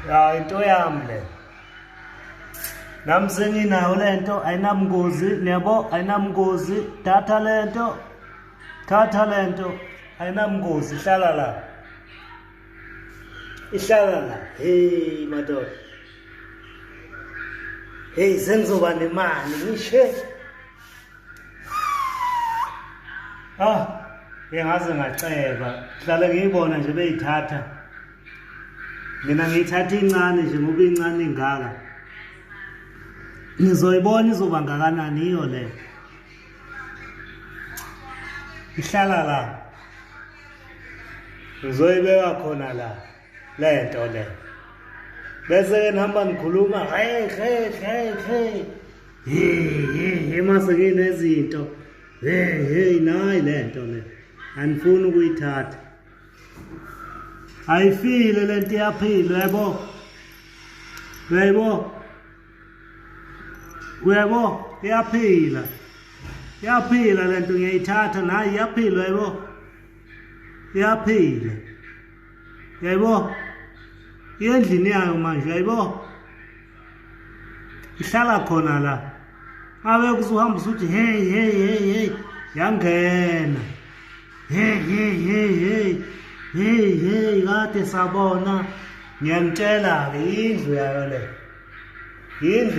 Ya into yami le. Nami senginayo lento ayinabungozi niyabo ayinabungozi thatha lento ayinabungozi ihlala la hey madoda hey sengizoba nemali ngishe ngingaze ngaceba hlala ngiyibona nje beyithatha mina ngiyithatha incane nje ngoba incane ingaka ngizoyibona izoba ngakanani iyo le ihlala la ngizoyibeka khona la lento le bese ke nihamba nikhuluma hey mase nginezinto hey nayi lento le anifuni ukuyithatha ayifile lento iyaphila uyabo iyaphila lento ngiyayithatha nayi iyaphila iyaphila yayibona endlini yayo manje yayibona ihlala khona la abe kuzuhamba usuthi hey yangena hey kade sabona ngiyanitshela ke indlu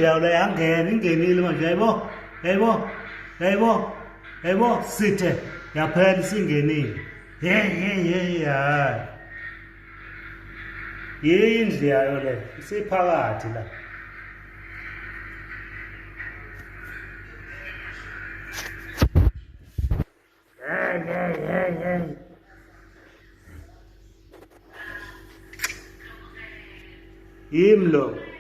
yayo le yangena ingenile manje yayibona sithe yaphela isingenile hey indlu yayo le isiphakathi la hey yimlo